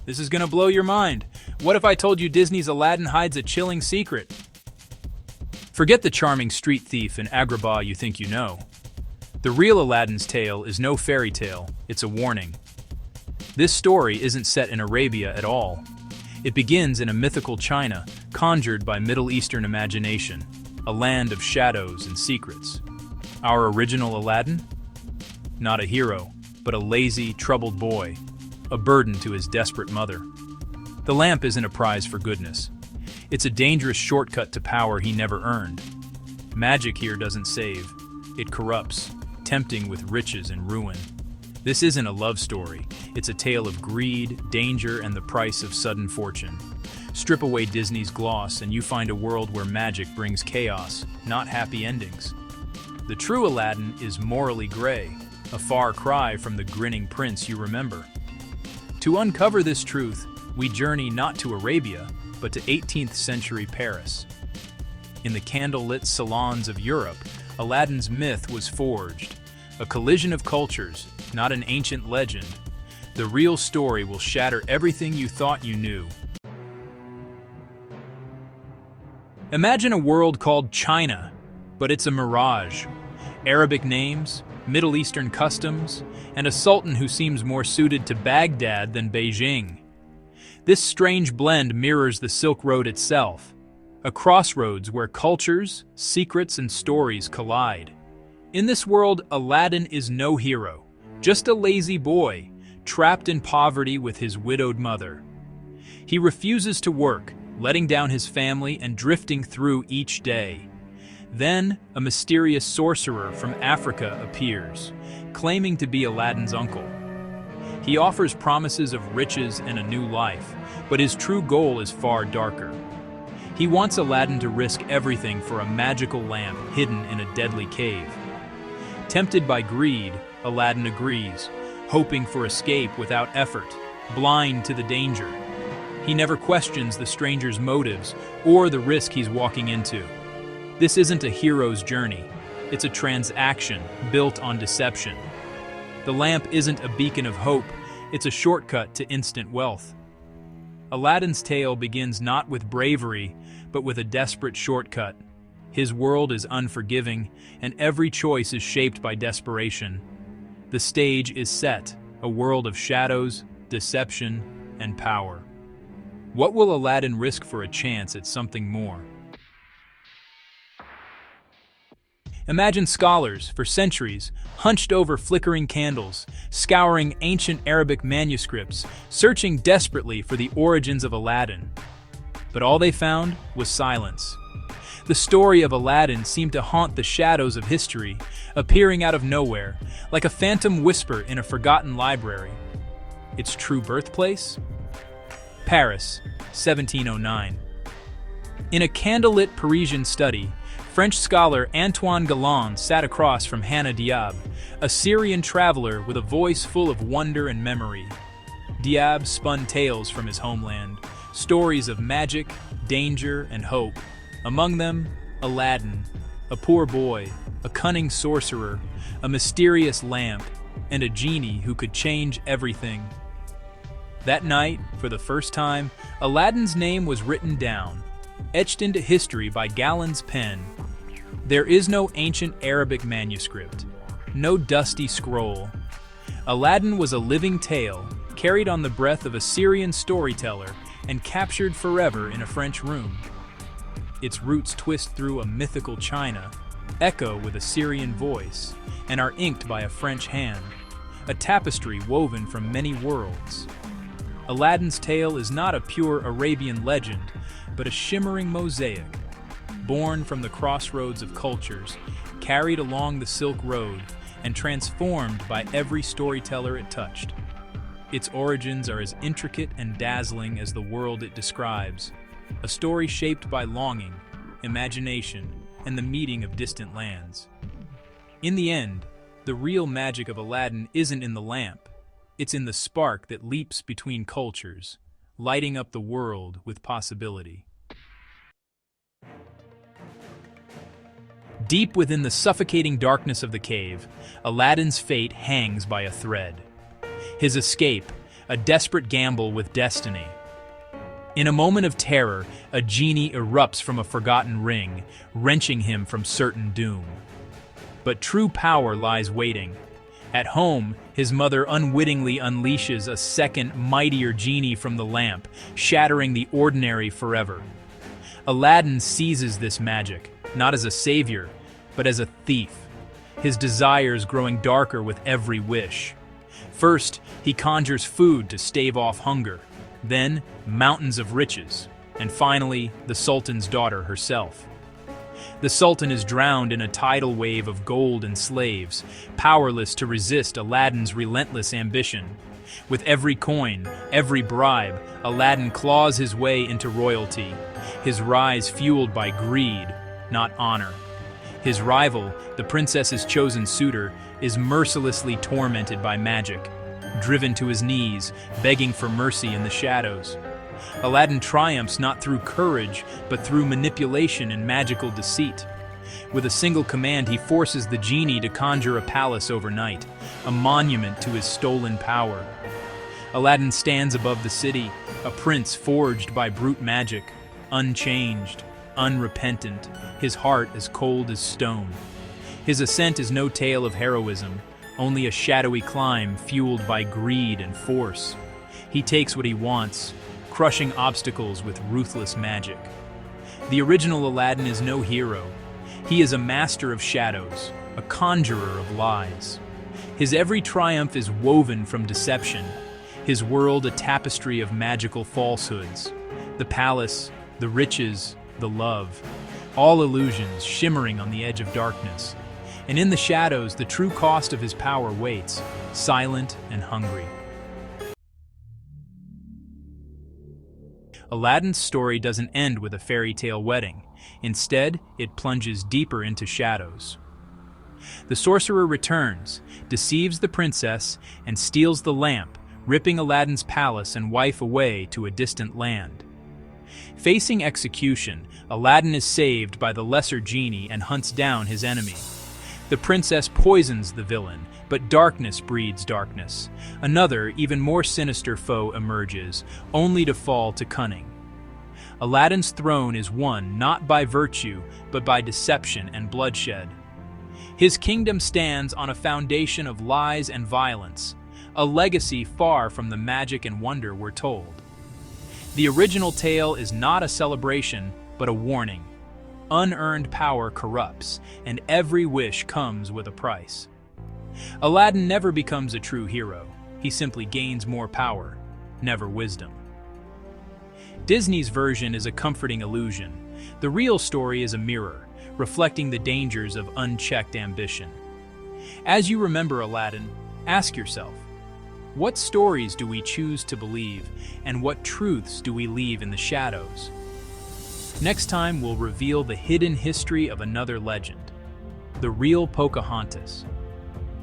This is gonna blow your mind. What if I told you Disney's Aladdin hides a chilling secret? Forget the charming street thief and Agrabah you think you know. The real Aladdin's tale is no fairy tale, it's a warning. This story isn't set in Arabia at all. It begins in a mythical China, conjured by Middle Eastern imagination, a land of shadows and secrets. Our original Aladdin? Not a hero, but a lazy, troubled boy, a burden to his desperate mother. The lamp isn't a prize for goodness. It's a dangerous shortcut to power he never earned. Magic here doesn't save, it corrupts, tempting with riches and ruin. This isn't a love story, it's a tale of greed, danger, and the price of sudden fortune. Strip away Disney's gloss and you find a world where magic brings chaos, not happy endings. The true Aladdin is morally gray, a far cry from the grinning prince you remember. To uncover this truth, we journey not to Arabia, but to 18th century Paris. In the candlelit salons of Europe, Aladdin's myth was forged. A collision of cultures, not an ancient legend. The real story will shatter everything you thought you knew. Imagine a world called China, but it's a mirage. Arabic names, Middle Eastern customs, and a sultan who seems more suited to Baghdad than Beijing. This strange blend mirrors the Silk Road itself, a crossroads where cultures, secrets, and stories collide. In this world, Aladdin is no hero, just a lazy boy, trapped in poverty with his widowed mother. He refuses to work, letting down his family and drifting through each day. Then, a mysterious sorcerer from Africa appears, claiming to be Aladdin's uncle. He offers promises of riches and a new life, but his true goal is far darker. He wants Aladdin to risk everything for a magical lamp hidden in a deadly cave. Tempted by greed, Aladdin agrees, hoping for escape without effort, blind to the danger. He never questions the stranger's motives or the risk he's walking into. This isn't a hero's journey, it's a transaction built on deception. The lamp isn't a beacon of hope, it's a shortcut to instant wealth. Aladdin's tale begins not with bravery, but with a desperate shortcut. His world is unforgiving, and every choice is shaped by desperation. The stage is set, a world of shadows, deception, and power. What will Aladdin risk for a chance at something more? Imagine scholars, for centuries, hunched over flickering candles, scouring ancient Arabic manuscripts, searching desperately for the origins of Aladdin. But all they found was silence. The story of Aladdin seemed to haunt the shadows of history, appearing out of nowhere, like a phantom whisper in a forgotten library. Its true birthplace? Paris, 1709. In a candlelit Parisian study, French scholar Antoine Galland sat across from Hannah Diab, a Syrian traveler with a voice full of wonder and memory. Diab spun tales from his homeland, stories of magic, danger, and hope. Among them, Aladdin, a poor boy, a cunning sorcerer, a mysterious lamp, and a genie who could change everything. That night, for the first time, Aladdin's name was written down, etched into history by Galland's pen. There is no ancient Arabic manuscript, no dusty scroll. Aladdin was a living tale, carried on the breath of a Syrian storyteller and captured forever in a French room. Its roots twist through a mythical China, echo with a Syrian voice, and are inked by a French hand, a tapestry woven from many worlds. Aladdin's tale is not a pure Arabian legend, but a shimmering mosaic, born from the crossroads of cultures, carried along the Silk Road, and transformed by every storyteller it touched. Its origins are as intricate and dazzling as the world it describes, a story shaped by longing, imagination, and the meeting of distant lands. In the end, the real magic of Aladdin isn't in the lamp, it's in the spark that leaps between cultures, lighting up the world with possibility. Deep within the suffocating darkness of the cave, Aladdin's fate hangs by a thread. His escape, a desperate gamble with destiny. In a moment of terror, a genie erupts from a forgotten ring, wrenching him from certain doom. But true power lies waiting. At home, his mother unwittingly unleashes a second, mightier genie from the lamp, shattering the ordinary forever. Aladdin seizes this magic, not as a savior, but as a thief, his desires growing darker with every wish. First, he conjures food to stave off hunger, then mountains of riches, and finally, the Sultan's daughter herself. The Sultan is drowned in a tidal wave of gold and slaves, powerless to resist Aladdin's relentless ambition. With every coin, every bribe, Aladdin claws his way into royalty, his rise fueled by greed, not honor. His rival, the princess's chosen suitor, is mercilessly tormented by magic, driven to his knees, begging for mercy in the shadows. Aladdin triumphs not through courage, but through manipulation and magical deceit. With a single command, he forces the genie to conjure a palace overnight, a monument to his stolen power. Aladdin stands above the city, a prince forged by brute magic, unchanged, unrepentant, his heart as cold as stone. His ascent is no tale of heroism, only a shadowy climb fueled by greed and force. He takes what he wants, crushing obstacles with ruthless magic. The original Aladdin is no hero. He is a master of shadows, a conjurer of lies. His every triumph is woven from deception, his world a tapestry of magical falsehoods. The palace, the riches, the love, all illusions shimmering on the edge of darkness. And in the shadows, the true cost of his power waits, silent and hungry. Aladdin's story doesn't end with a fairy tale wedding. Instead, it plunges deeper into shadows. The sorcerer returns, deceives the princess, and steals the lamp, ripping Aladdin's palace and wife away to a distant land. Facing execution, Aladdin is saved by the lesser genie and hunts down his enemy. The princess poisons the villain, but darkness breeds darkness. Another, even more sinister foe emerges, only to fall to cunning. Aladdin's throne is won not by virtue, but by deception and bloodshed. His kingdom stands on a foundation of lies and violence, a legacy far from the magic and wonder we're told. The original tale is not a celebration, but a warning. Unearned power corrupts, and every wish comes with a price. Aladdin never becomes a true hero. He simply gains more power, never wisdom. Disney's version is a comforting illusion. The real story is a mirror, reflecting the dangers of unchecked ambition. As you remember Aladdin, ask yourself, what stories do we choose to believe, and what truths do we leave in the shadows? Next time, we'll reveal the hidden history of another legend, the real Pocahontas.